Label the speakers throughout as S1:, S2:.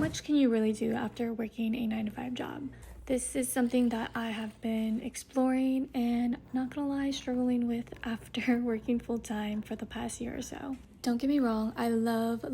S1: much can you really do after working a 9 to 5 job? This is something that I have been exploring and, not gonna lie, struggling with after working full-time for the past year or so. Don't get me wrong, I love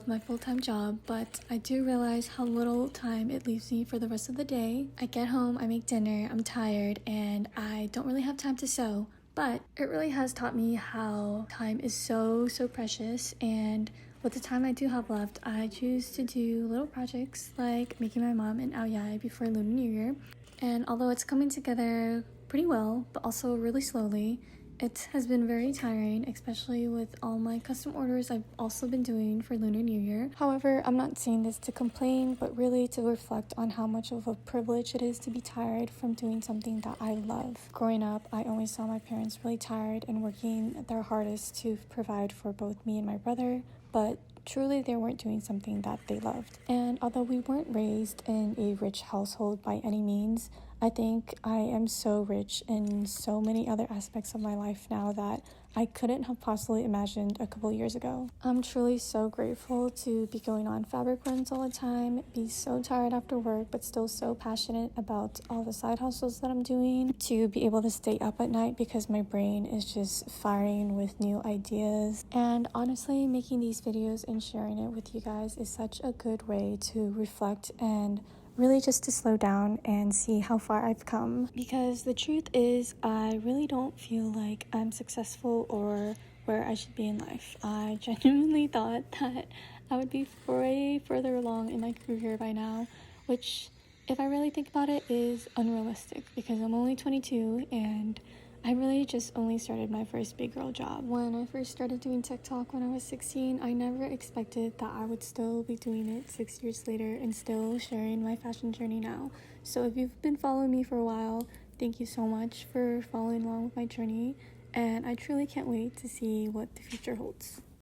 S1: my full-time job, but I do realize how little time it leaves me for the rest of the day. I get home, I make dinner, I'm tired, and I don't really have time to sew. But it really has taught me how time is so precious, and with the time I do have left, I choose to do little projects like making my mom an aoyai before Lunar New Year. And although it's coming together pretty well, but also really slowly, it has been very tiring, especially with all my custom orders I've also been doing for Lunar New Year. However, I'm not saying this to complain, but really to reflect on how much of a privilege it is to be tired from doing something that I love. Growing up, I always saw my parents really tired and working their hardest to provide for both me and my brother, but truly they weren't doing something that they loved. And although we weren't raised in a rich household by any means, I think I am so rich in so many other aspects of my life now that I couldn't have possibly imagined a couple years ago. I'm truly so grateful to be going on fabric runs all the time, be so tired after work, but still so passionate about all the side hustles that I'm doing, to be able to stay up at night because my brain is just firing with new ideas. And honestly, making these videos and sharing it with you guys is such a good way to reflect and really just to slow down and see how far I've come. Because the truth is, I really don't feel like I'm successful or where I should be in life. I genuinely thought that I would be way further along in my career by now, which, if I really think about it, is unrealistic because I'm only 22 and I really just only started my first big girl job. When I first started doing TikTok when I was 16, I never expected that I would still be doing it 6 years later and still sharing my fashion journey now. So if you've been following me for a while, thank you so much for following along with my journey, and I truly can't wait to see what the future holds.